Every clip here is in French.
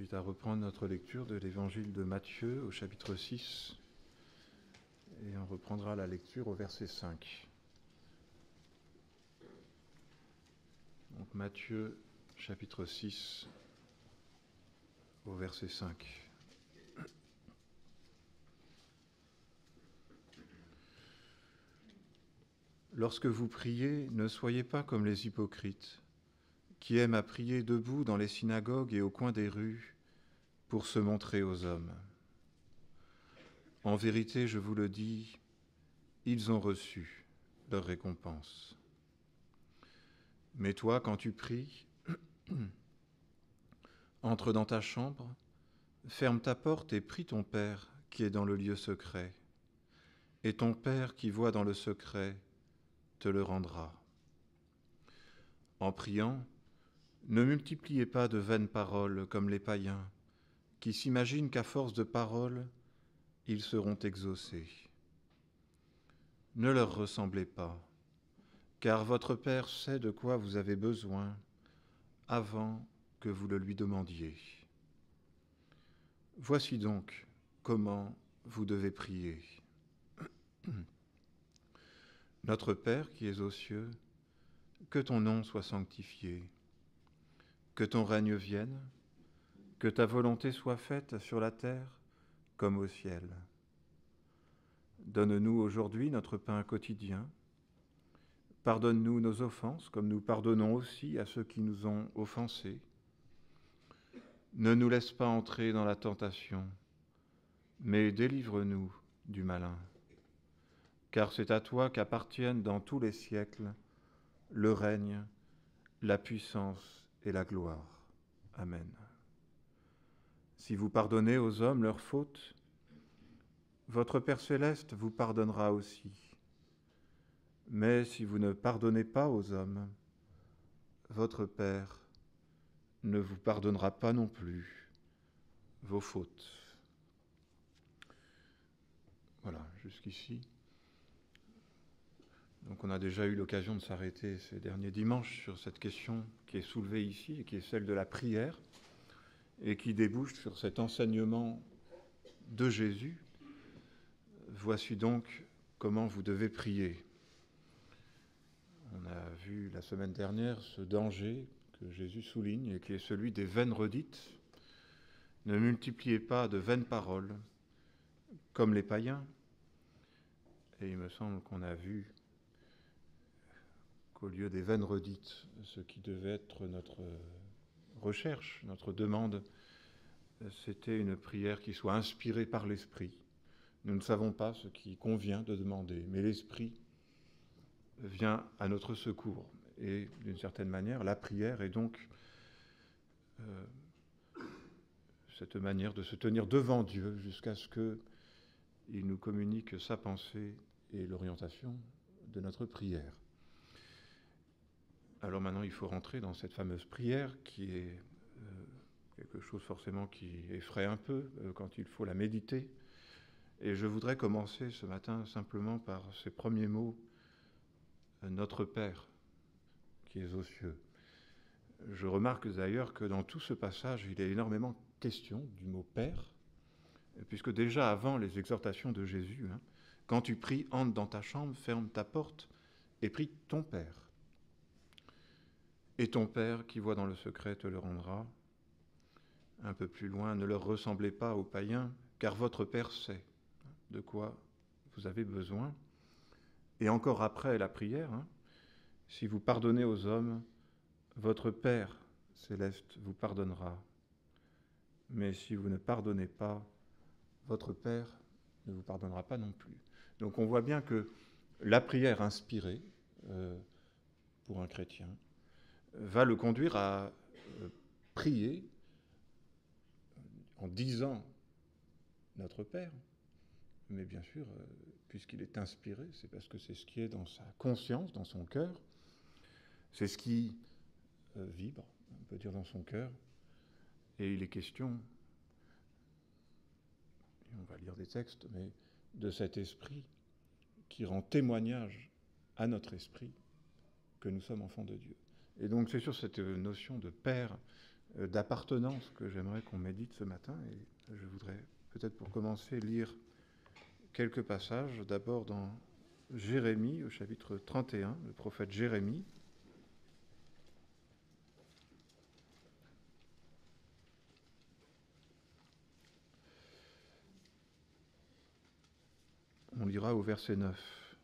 invite à reprendre notre lecture de l'évangile de Matthieu au chapitre 6 et on reprendra la lecture au verset 5. Donc Matthieu chapitre 6 au verset 5. Lorsque vous priez, ne soyez pas comme les hypocrites, qui aiment à prier debout dans les synagogues et au coin des rues pour se montrer aux hommes. En vérité, je vous le dis, ils ont reçu leur récompense. Mais toi, quand tu pries, entre dans ta chambre, ferme ta porte et prie ton Père qui est dans le lieu secret. Et ton Père qui voit dans le secret te le rendra. En priant, ne multipliez pas de vaines paroles comme les païens, qui s'imaginent qu'à force de paroles, ils seront exaucés. Ne leur ressemblez pas, car votre Père sait de quoi vous avez besoin avant que vous le lui demandiez. Voici donc comment vous devez prier. Notre Père qui es aux cieux, que ton nom soit sanctifié, que ton règne vienne, que ta volonté soit faite sur la terre comme au ciel. Donne-nous aujourd'hui notre pain quotidien. Pardonne-nous nos offenses, comme nous pardonnons aussi à ceux qui nous ont offensés. Ne nous laisse pas entrer dans la tentation, mais délivre-nous du malin. Car c'est à toi qu'appartiennent dans tous les siècles le règne, la puissance et la gloire. Amen. Si vous pardonnez aux hommes leurs fautes, votre Père céleste vous pardonnera aussi. Mais si vous ne pardonnez pas aux hommes, votre Père ne vous pardonnera pas non plus vos fautes. Voilà, jusqu'ici. Donc on a déjà eu l'occasion de s'arrêter ces derniers dimanches sur cette question qui est soulevée ici et qui est celle de la prière et qui débouche sur cet enseignement de Jésus. Voici donc comment vous devez prier. On a vu la semaine dernière ce danger que Jésus souligne et qui est celui des vaines redites. Ne multipliez pas de vaines paroles comme les païens. Et il me semble qu'on a vu qu'au lieu des vaines redites, ce qui devait être notre recherche, notre demande, c'était une prière qui soit inspirée par l'Esprit. Nous ne savons pas ce qui convient de demander, mais l'Esprit vient à notre secours. Et d'une certaine manière, la prière est donc cette manière de se tenir devant Dieu jusqu'à ce qu'il nous communique sa pensée et l'orientation de notre prière. Alors maintenant, il faut rentrer dans cette fameuse prière qui est quelque chose forcément qui effraie un peu quand il faut la méditer. Et je voudrais commencer ce matin simplement par ces premiers mots, Notre Père qui est aux cieux. Je remarque d'ailleurs que dans tout ce passage, il est énormément question du mot Père, puisque déjà avant les exhortations de Jésus, quand tu pries, entre dans ta chambre, ferme ta porte et prie ton Père. Et ton Père qui voit dans le secret te le rendra. Un peu plus loin, ne leur ressemblez pas aux païens, car votre Père sait de quoi vous avez besoin. Et encore après la prière, si vous pardonnez aux hommes, votre Père céleste vous pardonnera. Mais si vous ne pardonnez pas, votre Père ne vous pardonnera pas non plus. Donc on voit bien que la prière inspirée pour un chrétien va le conduire à prier en disant notre Père, mais bien sûr, puisqu'il est inspiré, c'est parce que c'est ce qui est dans sa conscience, dans son cœur, c'est ce qui vibre, on peut dire, dans son cœur, et il est question, et on va lire des textes, mais de cet esprit qui rend témoignage à notre esprit que nous sommes enfants de Dieu. Et donc c'est sur cette notion de Père d'appartenance que j'aimerais qu'on médite ce matin. Et je voudrais peut-être pour commencer lire quelques passages, d'abord dans Jérémie, au chapitre 31, le prophète Jérémie. On lira au verset 9.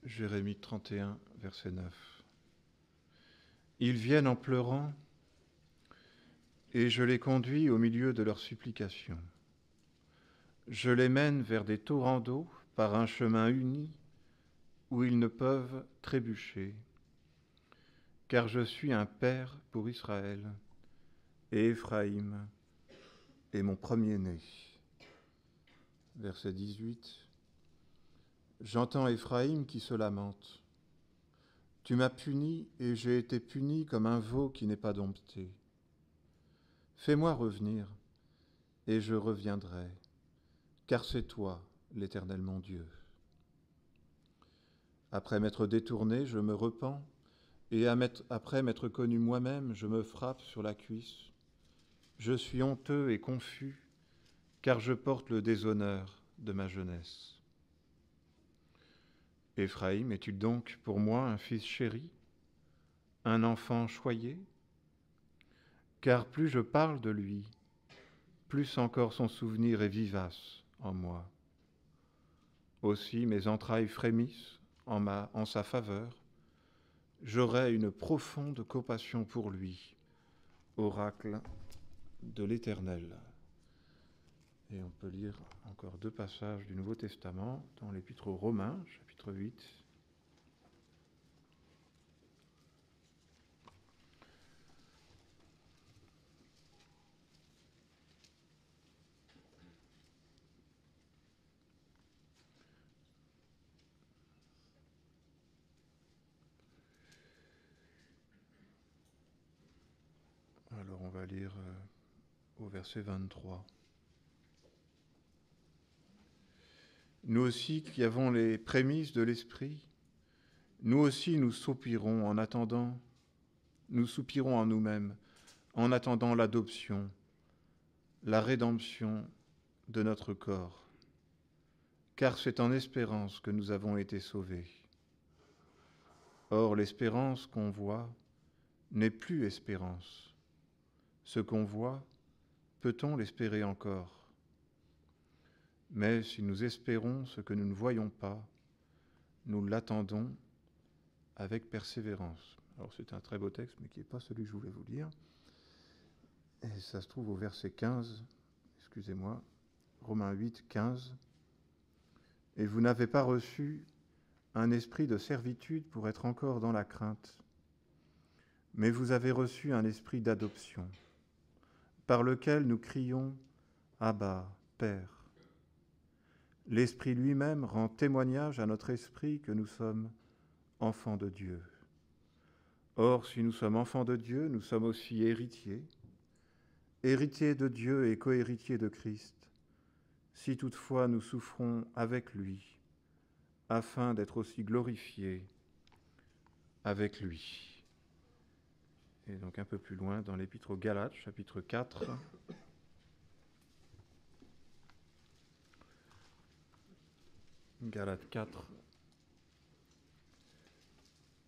Jérémie 31, verset 9. Ils viennent en pleurant, et je les conduis au milieu de leurs supplications. Je les mène vers des torrents d'eau par un chemin uni où ils ne peuvent trébucher, car je suis un père pour Israël, et Éphraïm est mon premier-né. Verset 18. J'entends Éphraïm qui se lamente. Tu m'as puni et j'ai été puni comme un veau qui n'est pas dompté. Fais-moi revenir et je reviendrai, car c'est toi, l'Éternel mon Dieu. Après m'être détourné, je me repens, et après m'être connu moi-même, je me frappe sur la cuisse. Je suis honteux et confus, car je porte le déshonneur de ma jeunesse. Éphraïm est-il donc pour moi un fils chéri, un enfant choyé? Car plus je parle de lui, plus encore son souvenir est vivace en moi. Aussi mes entrailles frémissent en sa faveur. J'aurai une profonde compassion pour lui, oracle de l'Éternel. Et on peut lire encore deux passages du Nouveau Testament dans l'Épître aux Romains, chapitre 8. Alors on va lire au verset 23. Nous aussi qui avons les prémices de l'Esprit, nous aussi nous soupirons en attendant, nous soupirons en nous-mêmes, en attendant l'adoption, la rédemption de notre corps. Car c'est en espérance que nous avons été sauvés. Or l'espérance qu'on voit n'est plus espérance. Ce qu'on voit, peut-on l'espérer encore? Mais si nous espérons ce que nous ne voyons pas, nous l'attendons avec persévérance. Alors c'est un très beau texte, mais qui n'est pas celui que je voulais vous lire. Et ça se trouve au verset 15, excusez-moi, Romains 8, 15. Et vous n'avez pas reçu un esprit de servitude pour être encore dans la crainte, mais vous avez reçu un esprit d'adoption, par lequel nous crions « Abba, Père ». L'Esprit lui-même rend témoignage à notre esprit que nous sommes enfants de Dieu. Or, si nous sommes enfants de Dieu, nous sommes aussi héritiers, héritiers de Dieu et cohéritiers de Christ, si toutefois nous souffrons avec lui, afin d'être aussi glorifiés avec lui. Et donc un peu plus loin, dans l'Épître aux Galates, chapitre 4, Galates 4,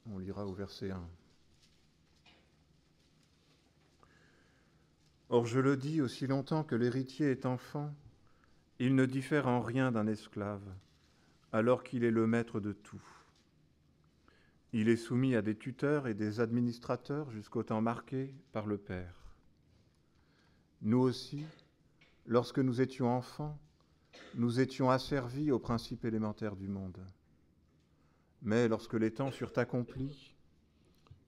on lira au verset 1. Or je le dis, aussi longtemps que l'héritier est enfant, il ne diffère en rien d'un esclave, alors qu'il est le maître de tout. Il est soumis à des tuteurs et des administrateurs jusqu'au temps marqué par le Père. Nous aussi, lorsque nous étions enfants, nous étions asservis aux principes élémentaires du monde. Mais lorsque les temps furent accomplis,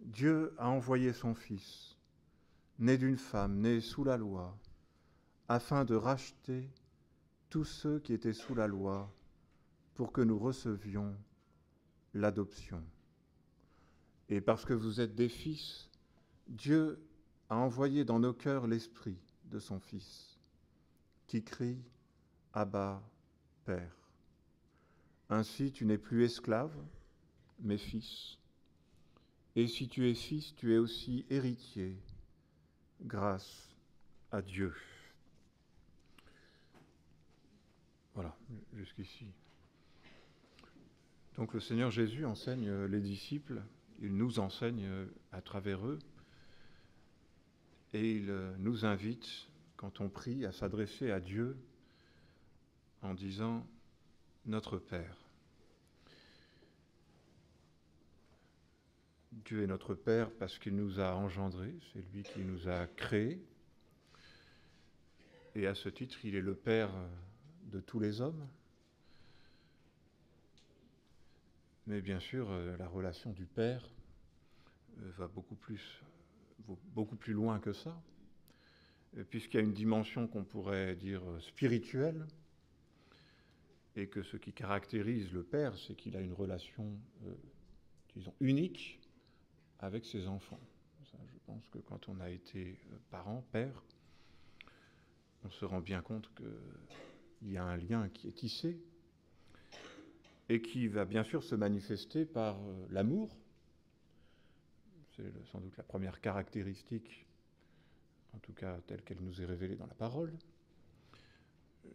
Dieu a envoyé son Fils, né d'une femme, né sous la loi, afin de racheter tous ceux qui étaient sous la loi, pour que nous recevions l'adoption. Et parce que vous êtes des fils, Dieu a envoyé dans nos cœurs l'Esprit de son Fils, qui crie « Abba, Père ». Ainsi tu n'es plus esclave, mais fils. Et si tu es fils, tu es aussi héritier, grâce à Dieu. Voilà, jusqu'ici. Donc le Seigneur Jésus enseigne les disciples, il nous enseigne à travers eux, et il nous invite, quand on prie, à s'adresser à Dieu en disant « Notre Père ». Dieu est notre Père parce qu'il nous a engendrés, c'est lui qui nous a créés, et à ce titre, il est le Père de tous les hommes. Mais bien sûr, la relation du Père va beaucoup plus loin que ça, puisqu'il y a une dimension qu'on pourrait dire spirituelle, et que ce qui caractérise le Père, c'est qu'il a une relation, disons, unique avec ses enfants. Ça, je pense que quand on a été parent, père, on se rend bien compte qu'il y a un lien qui est tissé et qui va bien sûr se manifester par l'amour. C'est sans doute la première caractéristique, en tout cas telle qu'elle nous est révélée dans la parole.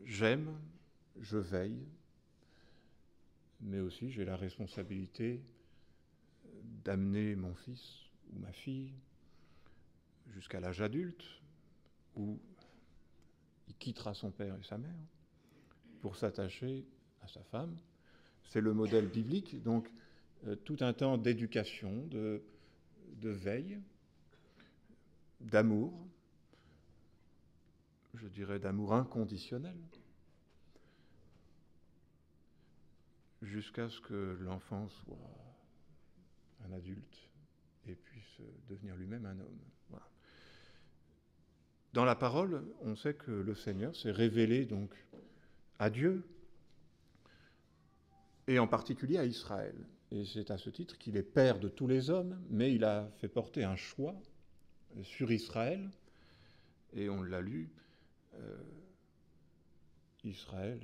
J'aime, je veille, mais aussi j'ai la responsabilité d'amener mon fils ou ma fille jusqu'à l'âge adulte, où il quittera son père et sa mère pour s'attacher à sa femme. C'est le modèle biblique, donc tout un temps d'éducation, de veille, d'amour, je dirais d'amour inconditionnel, jusqu'à ce que l'enfant soit un adulte et puisse devenir lui-même un homme. Voilà. Dans la parole, on sait que le Seigneur s'est révélé donc à Dieu, et en particulier à Israël. Et c'est à ce titre qu'il est père de tous les hommes, mais il a fait porter un choix sur Israël, et on l'a lu, Israël,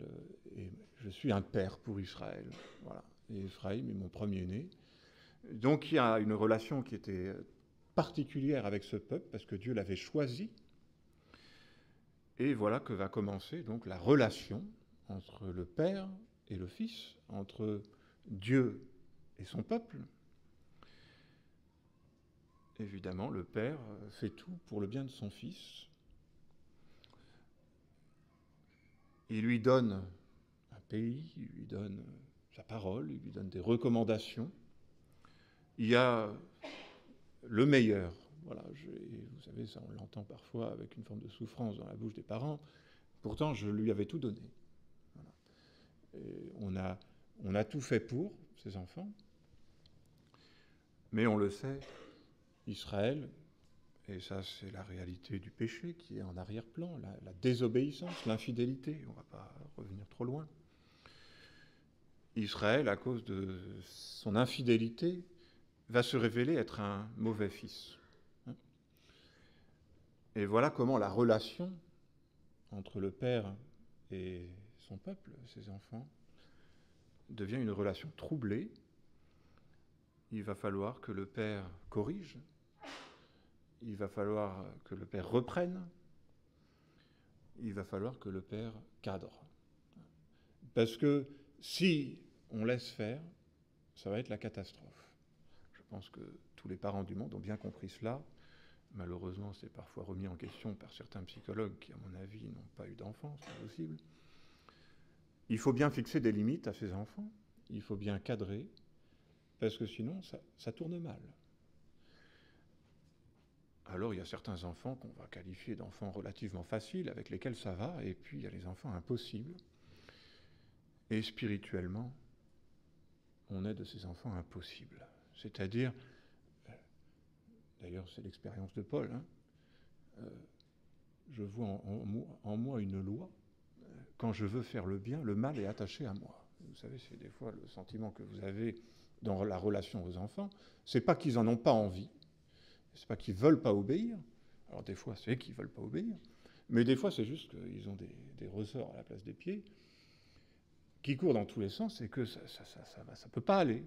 et je suis un père pour Israël. Voilà. Et Ephraïm est mon premier-né. Donc il y a une relation qui était particulière avec ce peuple, parce que Dieu l'avait choisi. Et voilà que va commencer donc la relation entre le Père et le Fils, entre Dieu et son peuple. Évidemment, le Père fait tout pour le bien de son Fils. Il lui donne un pays, il lui donne sa parole, il lui donne des recommandations. Il y a le meilleur. Voilà, vous savez, ça on l'entend parfois avec une forme de souffrance dans la bouche des parents. Pourtant, je lui avais tout donné. Voilà. Et on a tout fait pour ses enfants. Mais on le sait, Israël, et ça c'est la réalité du péché qui est en arrière-plan, la désobéissance, l'infidélité, on ne va pas revenir trop loin. Israël, à cause de son infidélité, va se révéler être un mauvais fils. Et voilà comment la relation entre le Père et son peuple, ses enfants, devient une relation troublée. Il va falloir que le Père corrige, il va falloir que le Père reprenne, il va falloir que le Père cadre. Parce que si on laisse faire, ça va être la catastrophe. Je pense que tous les parents du monde ont bien compris cela. Malheureusement, c'est parfois remis en question par certains psychologues qui, à mon avis, n'ont pas eu d'enfants, c'est possible. Il faut bien fixer des limites à ses enfants, il faut bien cadrer, parce que sinon, ça tourne mal. Alors, il y a certains enfants qu'on va qualifier d'enfants relativement faciles, avec lesquels ça va, et puis il y a les enfants impossibles. Et spirituellement, on est de ces enfants impossibles. C'est-à-dire, d'ailleurs c'est l'expérience de Paul, je vois en moi une loi, quand je veux faire le bien, le mal est attaché à moi. Vous savez, c'est des fois le sentiment que vous avez dans la relation aux enfants, c'est pas qu'ils en ont pas envie, c'est pas qu'ils veulent pas obéir, alors des fois c'est qu'ils veulent pas obéir, mais des fois c'est juste qu'ils ont des ressorts à la place des pieds, qui courent dans tous les sens et que ça peut pas aller.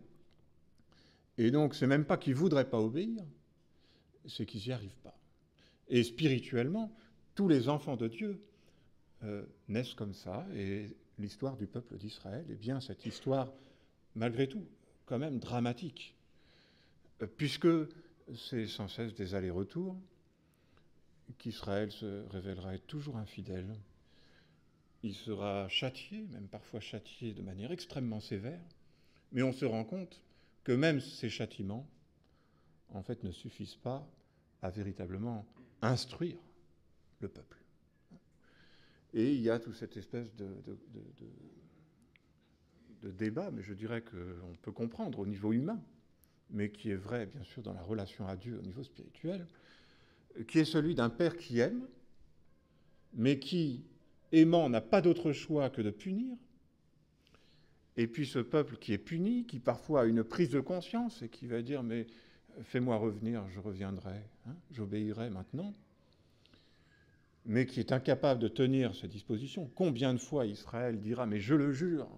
Et donc, c'est même pas qu'ils ne voudraient pas obéir, c'est qu'ils n'y arrivent pas. Et spirituellement, tous les enfants de Dieu naissent comme ça, et l'histoire du peuple d'Israël est bien cette histoire, malgré tout, quand même dramatique, puisque c'est sans cesse des allers-retours, qu'Israël se révélera être toujours infidèle. Il sera châtié, même parfois châtié de manière extrêmement sévère, mais on se rend compte que même ces châtiments, en fait, ne suffisent pas à véritablement instruire le peuple. Et il y a toute cette espèce de débat, mais je dirais qu'on peut comprendre au niveau humain, mais qui est vrai, bien sûr, dans la relation à Dieu au niveau spirituel, qui est celui d'un père qui aime, mais qui, aimant, n'a pas d'autre choix que de punir. Et puis ce peuple qui est puni, qui parfois a une prise de conscience et qui va dire « mais fais-moi revenir, je reviendrai, j'obéirai maintenant », mais qui est incapable de tenir ses dispositions. Combien de fois Israël dira « mais je le jure,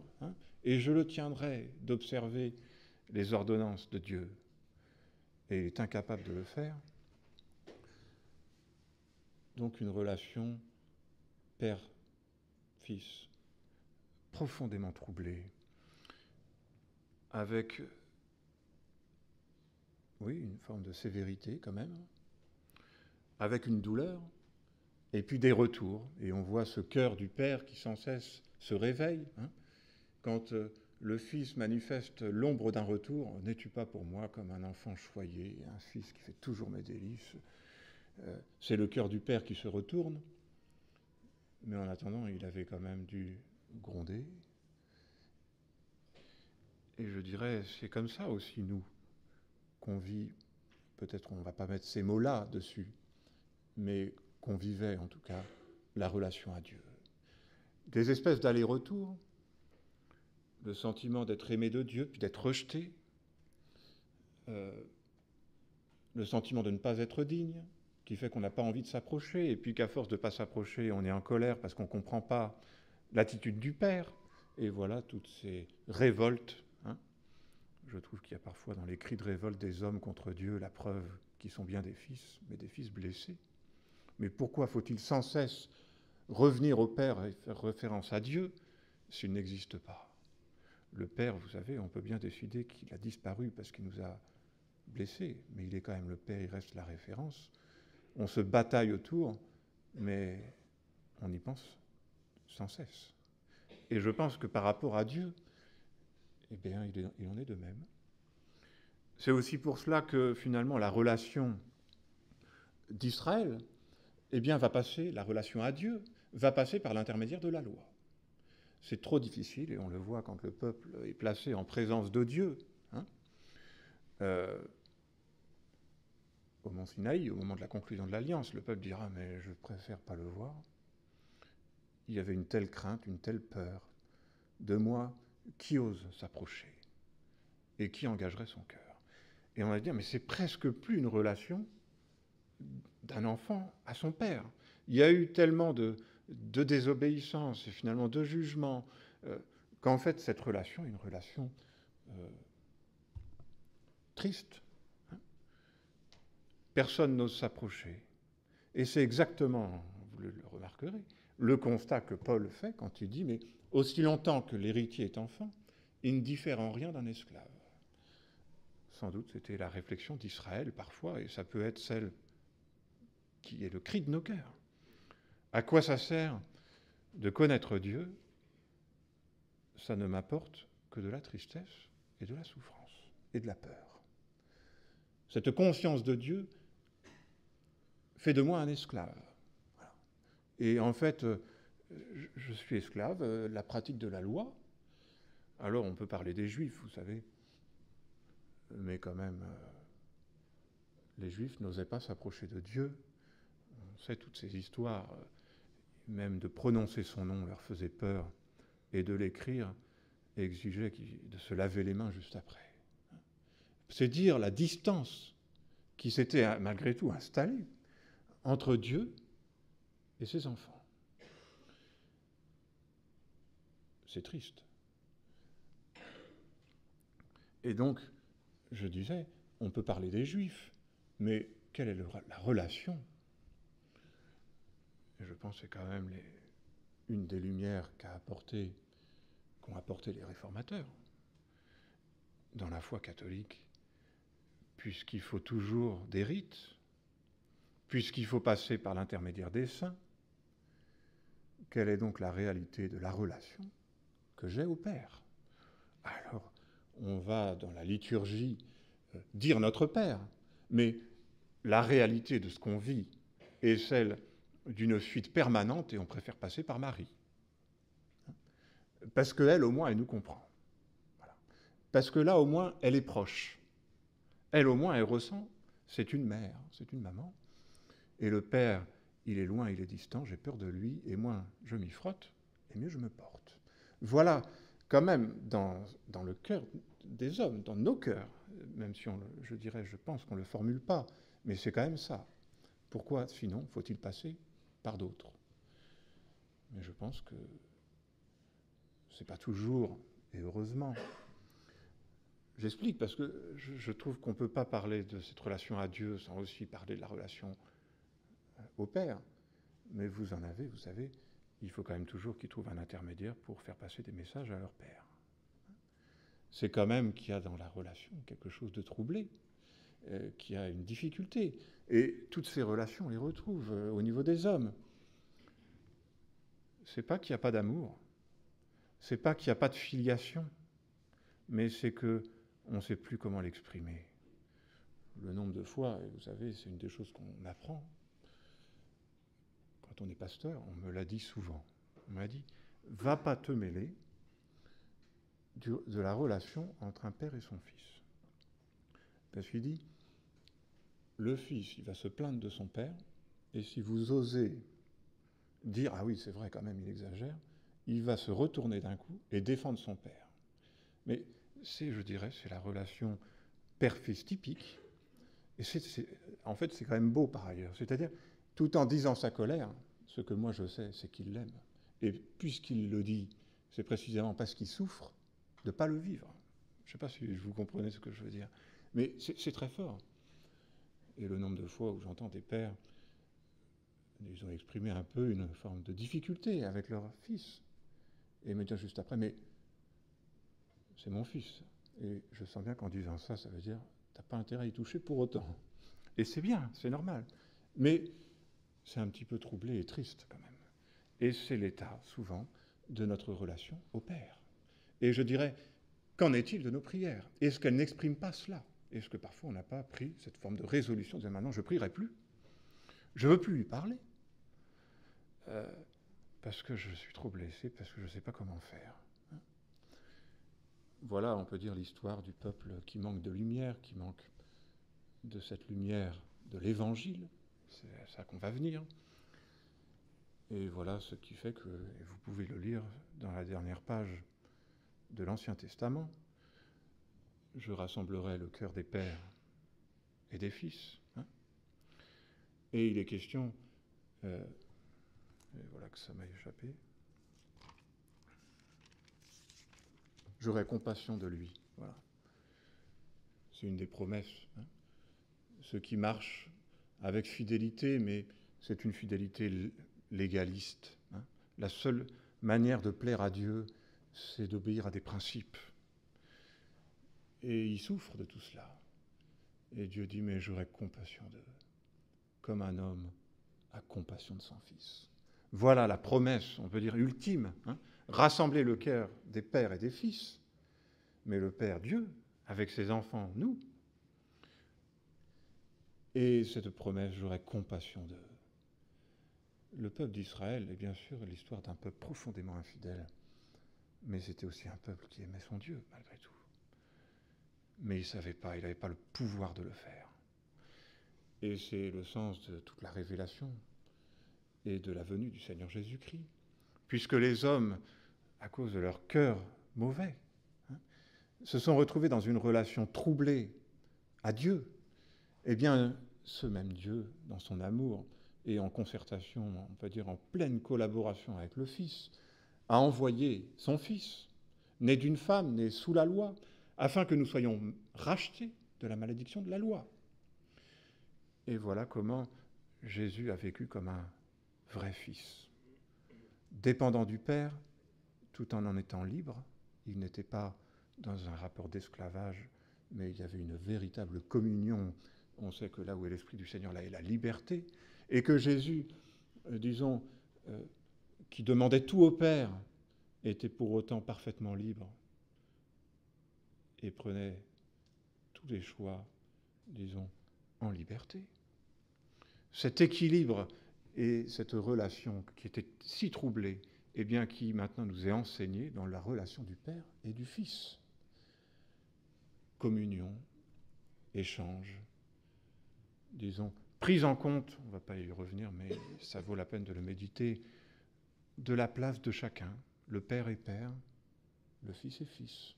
et je le tiendrai d'observer les ordonnances de Dieu », et il est incapable de le faire. Donc une relation père-fils profondément troublée, avec, oui, une forme de sévérité quand même, avec une douleur, et puis des retours. Et on voit ce cœur du père qui sans cesse se réveille. Quand le fils manifeste l'ombre d'un retour, « n'es-tu pas pour moi comme un enfant choyé, un fils qui fait toujours mes délices ?» C'est le cœur du père qui se retourne, mais en attendant, il avait quand même dû gronder. Et je dirais, c'est comme ça aussi, nous, qu'on vit, peut-être on ne va pas mettre ces mots-là dessus, mais qu'on vivait en tout cas la relation à Dieu. Des espèces d'allers-retours, le sentiment d'être aimé de Dieu, puis d'être rejeté, le sentiment de ne pas être digne, qui fait qu'on n'a pas envie de s'approcher, et puis qu'à force de ne pas s'approcher, on est en colère parce qu'on ne comprend pas l'attitude du Père, et voilà toutes ces révoltes. Je trouve qu'il y a parfois dans les cris de révolte des hommes contre Dieu la preuve qu'ils sont bien des fils, mais des fils blessés. Mais pourquoi faut-il sans cesse revenir au Père et faire référence à Dieu s'il n'existe pas? Le Père, vous savez, on peut bien décider qu'il a disparu parce qu'il nous a blessés, mais il est quand même le Père, il reste la référence. On se bataille autour, mais on y pense sans cesse. Et je pense que par rapport à Dieu, eh bien, il en est de même. C'est aussi pour cela que finalement la relation d'Israël, eh bien, va passer, la relation à Dieu, va passer par l'intermédiaire de la loi. C'est trop difficile, et on le voit quand le peuple est placé en présence de Dieu. Au mont Sinaï, au moment de la conclusion de l'Alliance, le peuple dira « mais je préfère pas le voir ». Il y avait une telle crainte, une telle peur de moi, qui ose s'approcher et qui engagerait son cœur. Et on va dire « mais c'est presque plus une relation d'un enfant à son père ». Il y a eu tellement de désobéissance et finalement de jugement qu'en fait cette relation est une relation triste. Personne n'ose s'approcher. Et c'est exactement, vous le remarquerez, le constat que Paul fait quand il dit « mais aussi longtemps que l'héritier est enfant, il ne diffère en rien d'un esclave ». Sans doute c'était la réflexion d'Israël parfois, et ça peut être celle qui est le cri de nos cœurs. À quoi ça sert de connaître Dieu? Ça ne m'apporte que de la tristesse et de la souffrance et de la peur. Cette conscience de Dieu fait de moi un esclave. Voilà. Et en fait, je suis esclave, la pratique de la loi. Alors on peut parler des Juifs, vous savez, mais quand même, les Juifs n'osaient pas s'approcher de Dieu. On sait toutes ces histoires, même de prononcer son nom leur faisait peur, et de l'écrire exigeait de se laver les mains juste après. C'est dire la distance qui s'était malgré tout installée entre Dieu et ses enfants. C'est triste. Et donc, je disais, on peut parler des Juifs, mais quelle est la relation? Et je pense que c'est quand même une des lumières qu'ont apporté les réformateurs dans la foi catholique, puisqu'il faut toujours des rites, puisqu'il faut passer par l'intermédiaire des saints. Quelle est donc la réalité de la relation que j'ai au Père? Alors, on va dans la liturgie dire notre Père, mais la réalité de ce qu'on vit est celle d'une fuite permanente et on préfère passer par Marie. Parce qu'elle, au moins, elle nous comprend. Voilà. Parce que là, au moins, elle est proche. Elle, au moins, elle ressent, c'est une mère, c'est une maman. Et le Père, il est loin, il est distant, j'ai peur de lui, et moins je m'y frotte, et mieux je me porte. Voilà, quand même, dans le cœur des hommes, dans nos cœurs, même si je pense qu'on ne le formule pas, mais c'est quand même ça. Pourquoi, sinon, faut-il passer par d'autres? Mais je pense que ce n'est pas toujours, et heureusement. J'explique, parce que je trouve qu'on ne peut pas parler de cette relation à Dieu sans aussi parler de la relation au Père. Mais vous savez, il faut quand même toujours qu'ils trouvent un intermédiaire pour faire passer des messages à leur Père. C'est quand même qu'il y a dans la relation quelque chose de troublé, qu'il y a une difficulté. Et toutes ces relations, on les retrouve au niveau des hommes. C'est pas qu'il n'y a pas d'amour, c'est pas qu'il n'y a pas de filiation, mais c'est qu'on ne sait plus comment l'exprimer. Le nombre de fois, et vous savez, c'est une des choses qu'on apprend, quand on est pasteur, on me l'a dit souvent. On m'a dit, va pas te mêler de la relation entre un père et son fils. Parce qu'il dit, le fils, il va se plaindre de son père, et si vous osez dire, ah oui, c'est vrai quand même, il exagère, il va se retourner d'un coup et défendre son père. Mais je dirais, c'est la relation père-fils typique, et en fait, c'est quand même beau par ailleurs. C'est-à-dire, tout en disant sa colère, ce que moi je sais, c'est qu'il l'aime. Et puisqu'il le dit, c'est précisément parce qu'il souffre de ne pas le vivre. Je ne sais pas si vous comprenez ce que je veux dire. Mais c'est très fort. Et le nombre de fois où j'entends des pères, ils ont exprimé un peu une forme de difficulté avec leur fils. Et me dire juste après, mais c'est mon fils. Et je sens bien qu'en disant ça, ça veut dire, t'as pas intérêt à y toucher pour autant. Et c'est bien, c'est normal. Mais c'est un petit peu troublé et triste quand même. Et c'est l'état, souvent, de notre relation au Père. Et je dirais, qu'en est-il de nos prières? Est-ce qu'elles n'expriment pas cela? Est-ce que parfois on n'a pas pris cette forme de résolution, de dire maintenant je ne prierai plus, je ne veux plus lui parler, parce que je suis trop blessé, parce que je ne sais pas comment faire. Voilà, on peut dire l'histoire du peuple qui manque de lumière, qui manque de cette lumière de l'Évangile, c'est à ça qu'on va venir. Et voilà ce qui fait que, et vous pouvez le lire dans la dernière page de l'Ancien Testament, je rassemblerai le cœur des pères et des fils. Et il est question, et voilà que ça m'a échappé, j'aurai compassion de lui. Voilà. C'est une des promesses. Ceux qui marchent avec fidélité, mais c'est une fidélité légaliste. La seule manière de plaire à Dieu, c'est d'obéir à des principes. Et ils souffrent de tout cela. Et Dieu dit, mais j'aurai compassion d'eux, comme un homme a compassion de son fils. Voilà la promesse, on peut dire, ultime. Rassembler le cœur des pères et des fils, mais le Père Dieu, avec ses enfants, nous. Et cette promesse, j'aurai compassion d'eux. Le peuple d'Israël est bien sûr l'histoire d'un peuple profondément infidèle, mais c'était aussi un peuple qui aimait son Dieu, malgré tout. Mais il ne savait pas, il n'avait pas le pouvoir de le faire. Et c'est le sens de toute la révélation et de la venue du Seigneur Jésus-Christ. Puisque les hommes, à cause de leur cœur mauvais, se sont retrouvés dans une relation troublée à Dieu, eh bien, ce même Dieu, dans son amour et en concertation, on peut dire en pleine collaboration avec le Fils, a envoyé son Fils, né d'une femme, né sous la loi, afin que nous soyons rachetés de la malédiction de la loi. Et voilà comment Jésus a vécu comme un vrai fils. Dépendant du Père, tout en étant libre, il n'était pas dans un rapport d'esclavage, mais il y avait une véritable communion. On sait que là où est l'Esprit du Seigneur, là est la liberté, et que Jésus, qui demandait tout au Père, était pour autant parfaitement libre et prenait tous les choix, en liberté. Cet équilibre et cette relation qui était si troublée, eh bien, qui maintenant nous est enseignée dans la relation du Père et du Fils. Communion, échange, prise en compte, on ne va pas y revenir, mais ça vaut la peine de le méditer, de la place de chacun. Le Père est Père, le Fils est Fils.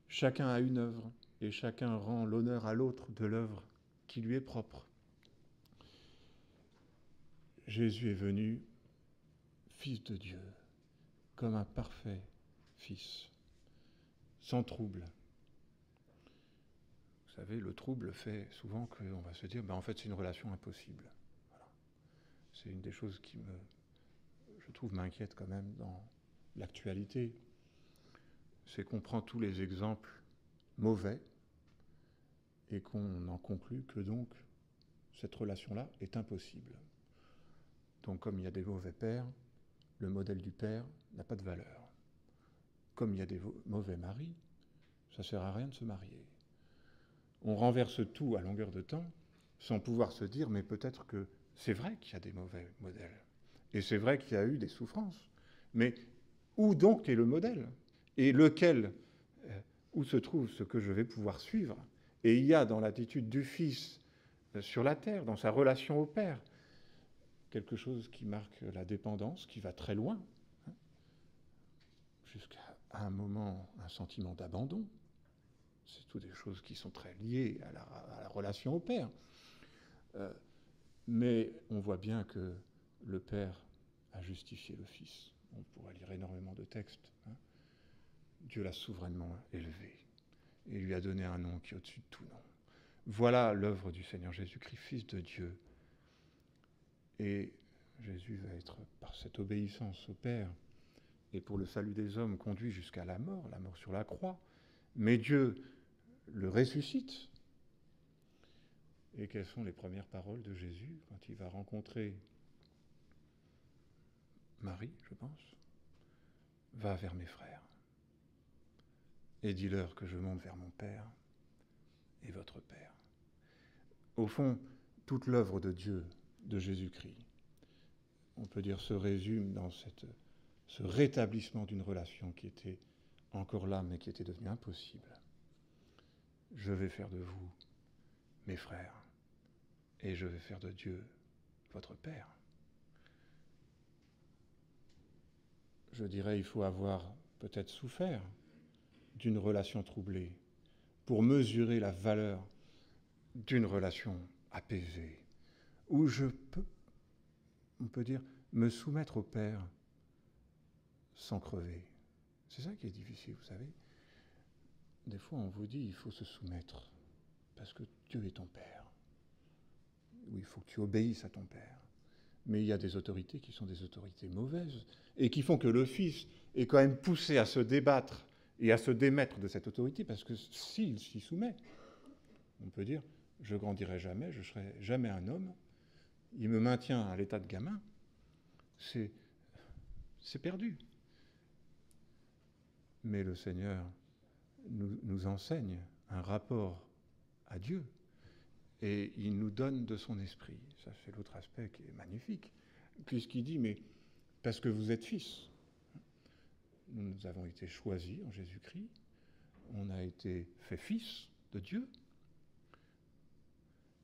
Chacun a une œuvre et chacun rend l'honneur à l'autre de l'œuvre qui lui est propre. Jésus est venu Fils de Dieu, comme un parfait Fils, sans trouble. Vous savez, le trouble fait souvent qu'on va se dire, en fait, c'est une relation impossible. Voilà. C'est une des choses qui je trouve, m'inquiète quand même dans l'actualité. C'est qu'on prend tous les exemples mauvais et qu'on en conclut que donc cette relation-là est impossible. Donc comme il y a des mauvais pères, le modèle du père n'a pas de valeur. Comme il y a des mauvais maris, ça ne sert à rien de se marier. On renverse tout à longueur de temps sans pouvoir se dire, mais peut-être que c'est vrai qu'il y a des mauvais modèles. Et c'est vrai qu'il y a eu des souffrances. Mais où donc est le modèle ? Et lequel, où se trouve ce que je vais pouvoir suivre ? Et il y a dans l'attitude du Fils sur la terre, dans sa relation au Père, quelque chose qui marque la dépendance, qui va très loin, jusqu'à un moment, un sentiment d'abandon. C'est toutes des choses qui sont très liées à la relation au Père. Mais on voit bien que le Père a justifié le Fils. On pourrait lire énormément de textes. Dieu l'a souverainement élevé et lui a donné un nom qui est au-dessus de tout nom. Voilà l'œuvre du Seigneur Jésus-Christ, Fils de Dieu. Et Jésus va être, par cette obéissance au Père, et pour le salut des hommes, conduit jusqu'à la mort sur la croix. Mais Dieu le ressuscite. Et quelles sont les premières paroles de Jésus quand il va rencontrer Marie, je pense ? Va vers mes frères et dis-leur que je monte vers mon Père et votre Père. Au fond, toute l'œuvre de Dieu, de Jésus-Christ, on peut dire, se résume dans ce rétablissement d'une relation qui était encore là, mais qui était devenue impossible. Je vais faire de vous mes frères, et je vais faire de Dieu votre Père. Je dirais, il faut avoir peut-être souffert d'une relation troublée pour mesurer la valeur d'une relation apaisée, où je peux, on peut dire, me soumettre au Père sans crever. C'est ça qui est difficile, vous savez. Des fois, on vous dit, il faut se soumettre, parce que Dieu est ton Père. Oui, il faut que tu obéisses à ton Père. Mais il y a des autorités qui sont des autorités mauvaises, et qui font que le Fils est quand même poussé à se débattre et à se démettre de cette autorité, parce que s'il s'y soumet, on peut dire, je grandirai jamais, je serai jamais un homme, il me maintient à l'état de gamin, c'est perdu. Mais le Seigneur nous enseigne un rapport à Dieu, et il nous donne de son esprit. Ça, c'est l'autre aspect qui est magnifique, puisqu'il dit, mais parce que vous êtes fils, nous avons été choisis en Jésus-Christ, on a été fait fils de Dieu,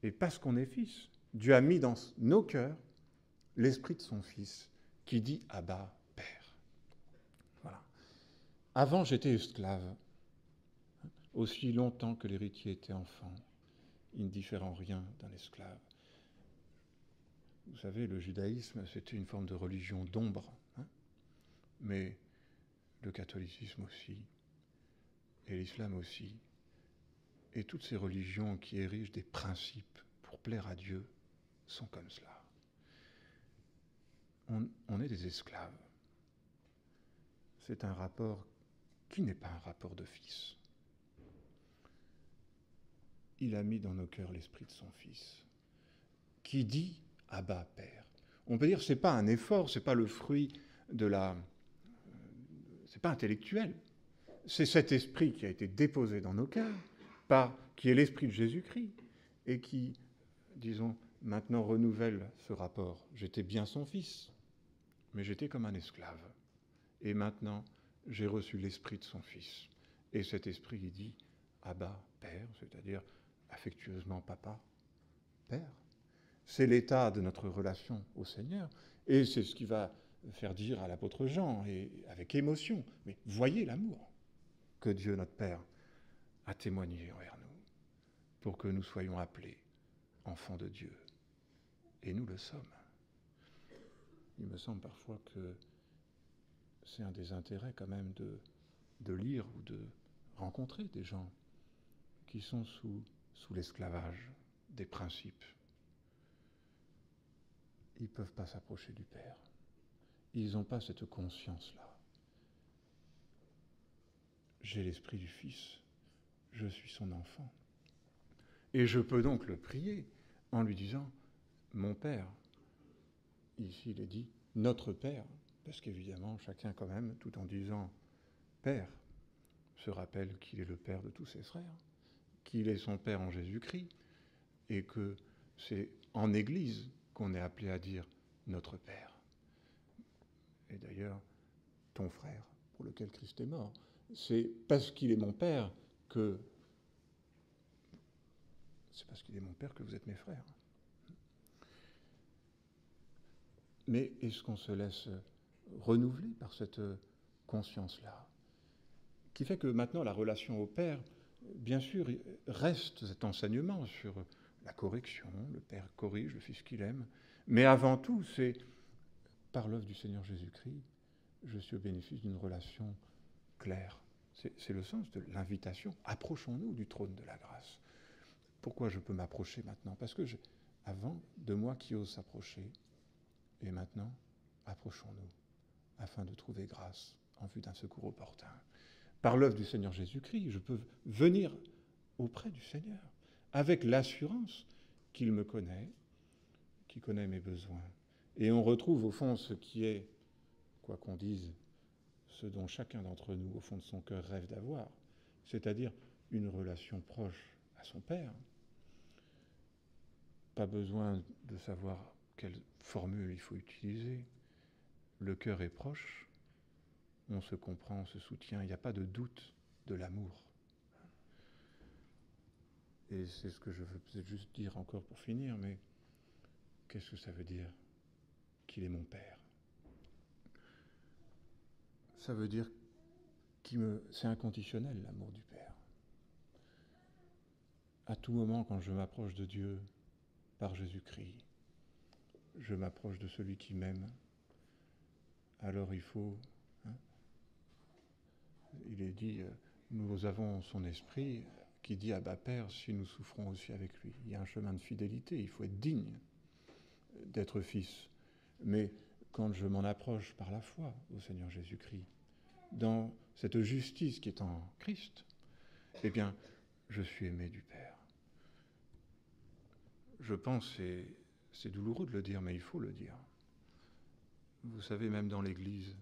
et parce qu'on est fils, Dieu a mis dans nos cœurs l'esprit de son Fils, qui dit « Abba, Père ». Voilà. Avant, j'étais esclave, aussi longtemps que l'héritier était enfant. Il ne diffère en rien d'un esclave. Vous savez, le judaïsme, c'était une forme de religion d'ombre, mais le catholicisme aussi, et l'islam aussi, Et toutes ces religions qui érigent des principes pour plaire à Dieu sont comme cela. On est des esclaves. C'est un rapport qui n'est pas un rapport de fils. Il a mis dans nos cœurs l'esprit de son Fils, qui dit « Abba, Père ». On peut dire que ce n'est pas un effort, ce n'est pas le fruit de la... c'est pas intellectuel. C'est cet esprit qui a été déposé dans nos cœurs, qui est l'esprit de Jésus-Christ, et qui, disons, maintenant renouvelle ce rapport. J'étais bien son fils, mais j'étais comme un esclave. Et maintenant, j'ai reçu l'esprit de son Fils. Et cet esprit, il dit « Abba, Père », c'est-à-dire affectueusement « Papa, Père ». C'est l'état de notre relation au Seigneur. Et c'est ce qui va faire dire à l'apôtre Jean, et avec émotion, mais voyez l'amour que Dieu, notre Père, a témoigné envers nous, pour que nous soyons appelés enfants de Dieu. Et nous le sommes. Il me semble parfois que c'est un des intérêts quand même de lire ou de rencontrer des gens qui sont sous l'esclavage des principes. Ils ne peuvent pas s'approcher du Père. Ils n'ont pas cette conscience-là. J'ai l'esprit du Fils, je suis son enfant. Et je peux donc le prier en lui disant « Mon Père ». Ici, il est dit « Notre Père », parce qu'évidemment, chacun quand même, tout en disant « Père », se rappelle qu'il est le Père de tous ses frères, qu'il est son Père en Jésus-Christ, et que c'est en Église qu'on est appelé à dire « Notre Père ». Et d'ailleurs, ton frère, pour lequel Christ est mort, c'est parce qu'il est mon Père que... C'est parce qu'il est mon Père que vous êtes mes frères. Mais est-ce qu'on se laisse renouveler par cette conscience-là, qui fait que maintenant la relation au Père, bien sûr, reste cet enseignement sur la correction, le Père corrige le Fils qu'il aime, mais avant tout, c'est par l'œuvre du Seigneur Jésus-Christ, je suis au bénéfice d'une relation claire. C'est le sens de l'invitation. Approchons-nous du trône de la grâce. Pourquoi je peux m'approcher maintenant? Parce que avant, de moi qui ose s'approcher, et maintenant, approchons-nous, afin de trouver grâce en vue d'un secours opportun. Par l'œuvre du Seigneur Jésus-Christ, je peux venir auprès du Seigneur, avec l'assurance qu'il me connaît, qu'il connaît mes besoins. Et on retrouve au fond ce qui est, quoi qu'on dise, ce dont chacun d'entre nous, au fond de son cœur, rêve d'avoir, c'est-à-dire une relation proche à son Père. Pas besoin de savoir quelle formule il faut utiliser. Le cœur est proche, on se comprend, on se soutient, il n'y a pas de doute de l'amour. Et c'est ce que je veux peut-être juste dire encore pour finir, mais qu'est-ce que ça veut dire qu'il est mon Père? Ça veut dire c'est inconditionnel, l'amour du Père. À tout moment, quand je m'approche de Dieu par Jésus-Christ, je m'approche de celui qui m'aime. Alors il faut... il est dit, nous avons son esprit qui dit « Abba Père » si nous souffrons aussi avec lui. Il y a un chemin de fidélité, il faut être digne d'être fils. Mais quand je m'en approche par la foi au Seigneur Jésus-Christ, dans cette justice qui est en Christ, eh bien, je suis aimé du Père. Je pense, c'est douloureux de le dire, mais il faut le dire. Vous savez, même dans l'Église,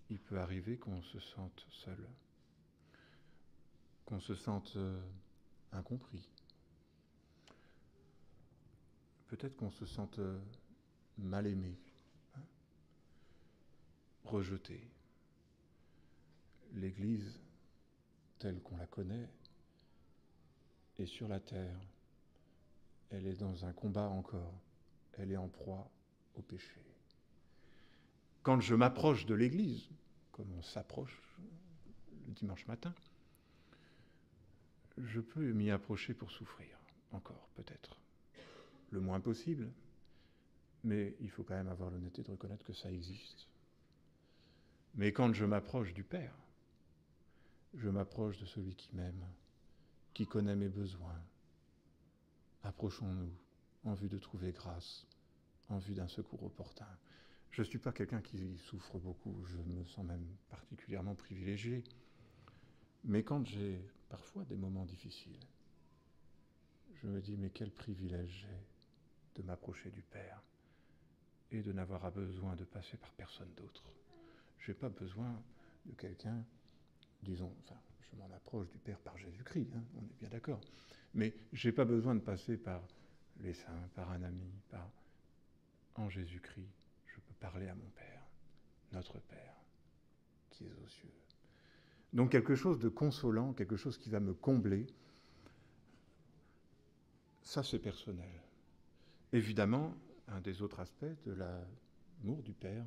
il peut arriver qu'on se sente seul, qu'on se sente incompris. Peut-être qu'on se sente mal aimé, rejeté. L'Église, telle qu'on la connaît, est sur la terre. Elle est dans un combat encore. Elle est en proie au péché. Quand je m'approche de l'Église, comme on s'approche le dimanche matin, je peux m'y approcher pour souffrir, encore peut-être. Le moins possible, mais il faut quand même avoir l'honnêteté de reconnaître que ça existe. Mais quand je m'approche du Père, je m'approche de celui qui m'aime, qui connaît mes besoins. Approchons-nous en vue de trouver grâce, en vue d'un secours opportun. Je ne suis pas quelqu'un qui souffre beaucoup, je me sens même particulièrement privilégié. Mais quand j'ai parfois des moments difficiles, je me dis, mais quel privilège j'ai de m'approcher du Père et de n'avoir besoin de passer par personne d'autre. Je n'ai pas besoin de quelqu'un, disons, enfin, je m'en approche du Père par Jésus-Christ, hein, on est bien d'accord, mais je n'ai pas besoin de passer par les saints, par un ami, en Jésus-Christ, je peux parler à mon Père, notre Père, qui est aux cieux. Donc quelque chose de consolant, quelque chose qui va me combler, ça c'est personnel. Évidemment, un des autres aspects de l'amour du Père,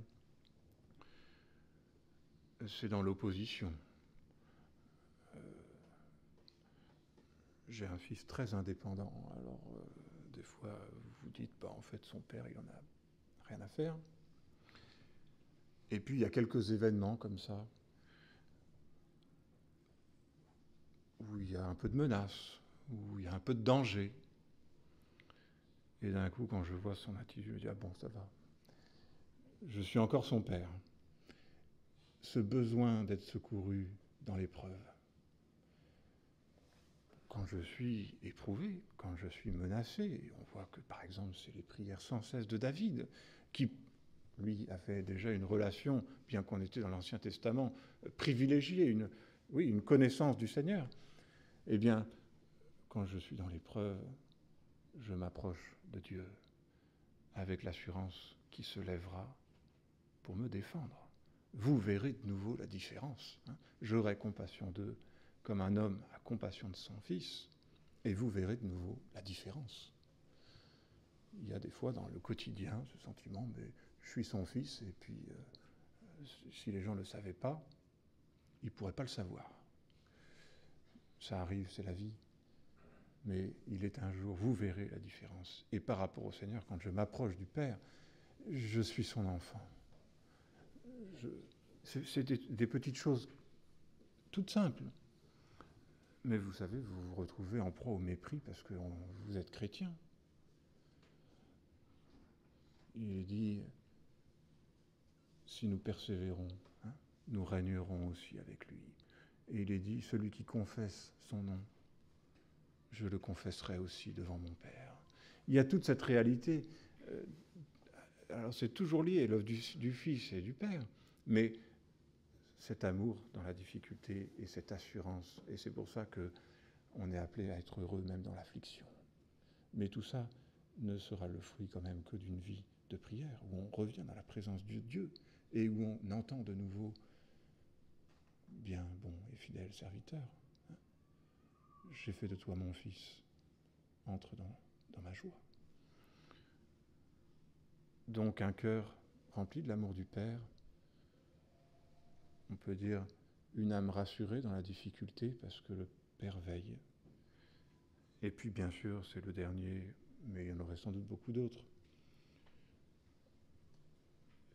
c'est dans l'opposition. J'ai un fils très indépendant, alors des fois vous vous dites, en fait son père il en a rien à faire. Et puis il y a quelques événements comme ça, où il y a un peu de menace, où il y a un peu de danger. Et d'un coup, quand je vois son attitude, je me dis, ah bon, ça va. Je suis encore son père. Ce besoin d'être secouru dans l'épreuve. Quand je suis éprouvé, quand je suis menacé, on voit que par exemple c'est les prières sans cesse de David, qui lui avait déjà une relation, bien qu'on était dans l'Ancien Testament, privilégiée, une connaissance du Seigneur. Eh bien, quand je suis dans l'épreuve, je m'approche de Dieu avec l'assurance qui se lèvera pour me défendre. Vous verrez de nouveau la différence. J'aurai compassion d'eux comme un homme a compassion de son fils, et vous verrez de nouveau la différence. Il y a des fois dans le quotidien ce sentiment, mais je suis son fils, et puis si les gens ne le savaient pas, ils ne pourraient pas le savoir. Ça arrive, c'est la vie. Mais il est un jour, vous verrez la différence. Et par rapport au Seigneur, quand je m'approche du Père, je suis son enfant. C'est des petites choses toutes simples. Mais vous savez, vous vous retrouvez en proie au mépris parce que vous êtes chrétien. Il est dit, si nous persévérons, nous régnerons aussi avec lui. Et il est dit, celui qui confesse son nom, je le confesserai aussi devant mon Père. Il y a toute cette réalité. Alors c'est toujours lié, l'œuvre du Fils et du Père, mais cet amour dans la difficulté et cette assurance, et c'est pour ça qu'on est appelé à être heureux même dans l'affliction. Mais tout ça ne sera le fruit quand même que d'une vie de prière, où on revient dans la présence de Dieu, et où on entend de nouveau « Bien, bon et fidèle serviteur, j'ai fait de toi mon fils, entre dans ma joie. » Donc un cœur rempli de l'amour du Père, on peut dire une âme rassurée dans la difficulté parce que le Père veille. Et puis bien sûr, c'est le dernier, mais il y en aurait sans doute beaucoup d'autres.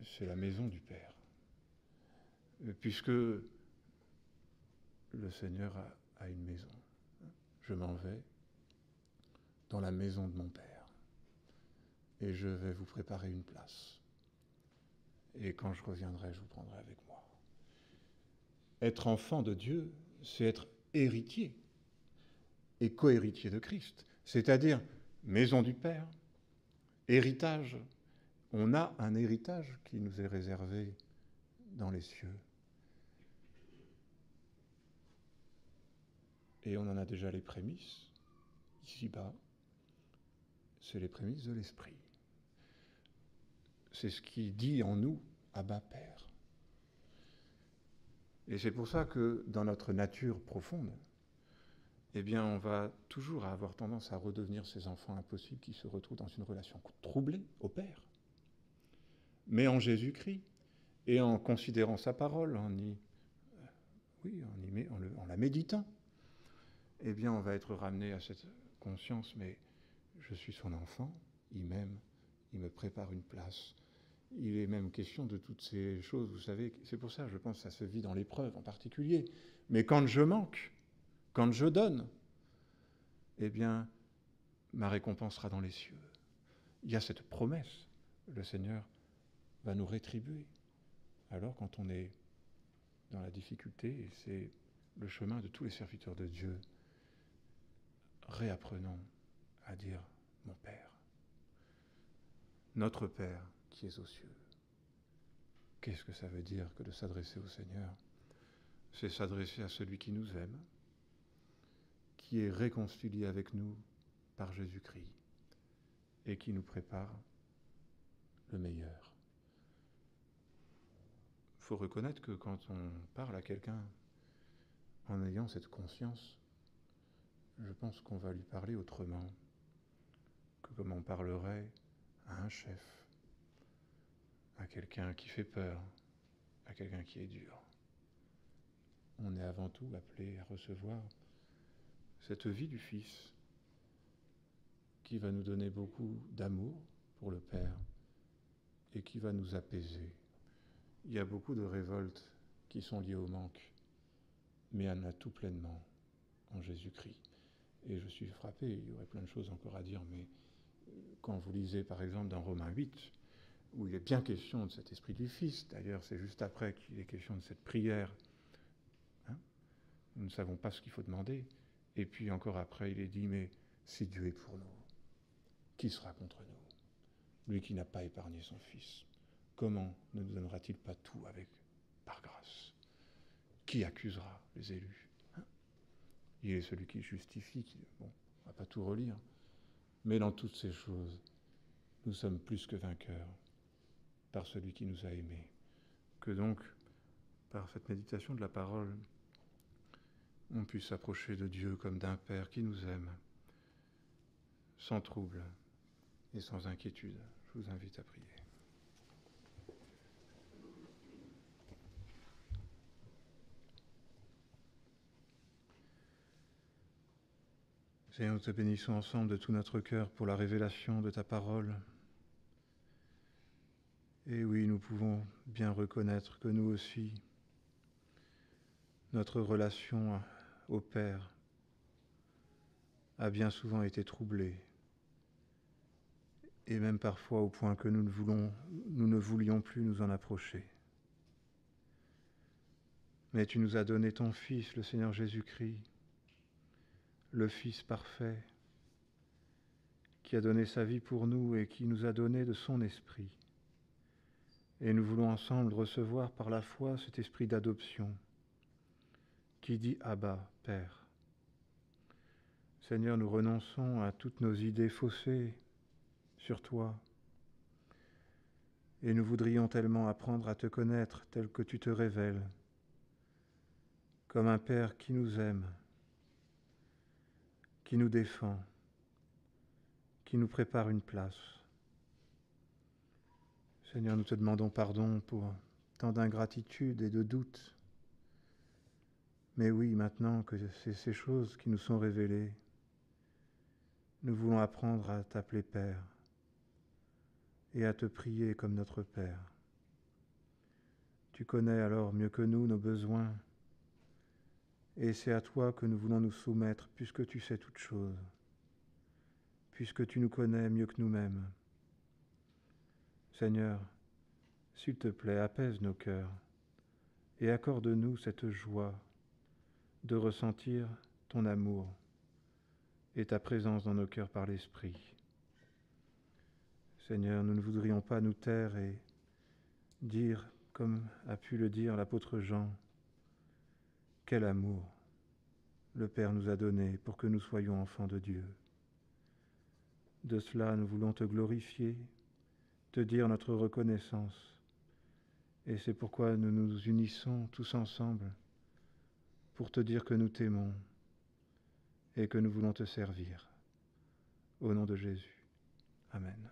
C'est la maison du Père. Puisque le Seigneur a une maison. Je m'en vais dans la maison de mon Père. Et je vais vous préparer une place. Et quand je reviendrai, je vous prendrai avec moi. Être enfant de Dieu, c'est être héritier et co-héritier de Christ. C'est-à-dire maison du Père, héritage. On a un héritage qui nous est réservé dans les cieux. Et on en a déjà les prémices, ici-bas. C'est les prémices de l'Esprit. C'est ce qui dit en nous, Abba Père. Et c'est pour ça que dans notre nature profonde, eh bien, on va toujours avoir tendance à redevenir ces enfants impossibles qui se retrouvent dans une relation troublée au Père. Mais en Jésus-Christ, et en considérant sa parole, en la méditant, eh bien, on va être ramené à cette conscience, mais je suis son enfant, il m'aime, il me prépare une place. Il est même question de toutes ces choses, vous savez, c'est pour ça, je pense, que ça se vit dans l'épreuve en particulier. Mais quand je manque, quand je donne, eh bien, ma récompense sera dans les cieux. Il y a cette promesse, le Seigneur va nous rétribuer. Alors quand on est dans la difficulté, et c'est le chemin de tous les serviteurs de Dieu, réapprenons à dire « Mon Père ». Notre Père qui est aux cieux. Qu'est-ce que ça veut dire que de s'adresser au Seigneur? C'est s'adresser à celui qui nous aime, qui est réconcilié avec nous par Jésus-Christ et qui nous prépare le meilleur. Il faut reconnaître que quand on parle à quelqu'un en ayant cette conscience, je pense qu'on va lui parler autrement que comme on parlerait à un chef, à quelqu'un qui fait peur, à quelqu'un qui est dur. On est avant tout appelé à recevoir cette vie du Fils qui va nous donner beaucoup d'amour pour le Père et qui va nous apaiser. Il y a beaucoup de révoltes qui sont liées au manque, mais elle a tout pleinement en Jésus-Christ. Et je suis frappé, il y aurait plein de choses encore à dire, mais quand vous lisez par exemple dans Romains 8, où il est bien question de cet esprit du Fils, d'ailleurs c'est juste après qu'il est question de cette prière, nous ne savons pas ce qu'il faut demander, et puis encore après il est dit, mais si Dieu est pour nous, qui sera contre nous? Lui qui n'a pas épargné son Fils, comment ne nous donnera-t-il pas tout par grâce? Qui accusera les élus? Il est celui qui justifie, bon, on ne va pas tout relire, mais dans toutes ces choses, nous sommes plus que vainqueurs par celui qui nous a aimés. Que donc, par cette méditation de la parole, on puisse s'approcher de Dieu comme d'un Père qui nous aime, sans trouble et sans inquiétude. Je vous invite à prier. Seigneur, nous te bénissons ensemble de tout notre cœur pour la révélation de ta parole. Et oui, nous pouvons bien reconnaître que nous aussi, notre relation au Père a bien souvent été troublée, et même parfois au point que nous ne voulions plus nous en approcher. Mais tu nous as donné ton Fils, le Seigneur Jésus-Christ, le Fils parfait, qui a donné sa vie pour nous et qui nous a donné de son esprit. Et nous voulons ensemble recevoir par la foi cet esprit d'adoption qui dit « Abba, Père ». Seigneur, nous renonçons à toutes nos idées faussées sur toi et nous voudrions tellement apprendre à te connaître tel que tu te révèles, comme un Père qui nous aime, qui nous défend, qui nous prépare une place. Seigneur, nous te demandons pardon pour tant d'ingratitude et de doute. Mais oui, maintenant que c'est ces choses qui nous sont révélées, nous voulons apprendre à t'appeler Père et à te prier comme notre Père. Tu connais alors mieux que nous nos besoins, et c'est à toi que nous voulons nous soumettre, puisque tu sais toutes choses, puisque tu nous connais mieux que nous-mêmes. Seigneur, s'il te plaît, apaise nos cœurs et accorde-nous cette joie de ressentir ton amour et ta présence dans nos cœurs par l'Esprit. Seigneur, nous ne voudrions pas nous taire et dire, comme a pu le dire l'apôtre Jean, quel amour le Père nous a donné pour que nous soyons enfants de Dieu. De cela, nous voulons te glorifier, te dire notre reconnaissance, et c'est pourquoi nous nous unissons tous ensemble pour te dire que nous t'aimons et que nous voulons te servir. Au nom de Jésus. Amen.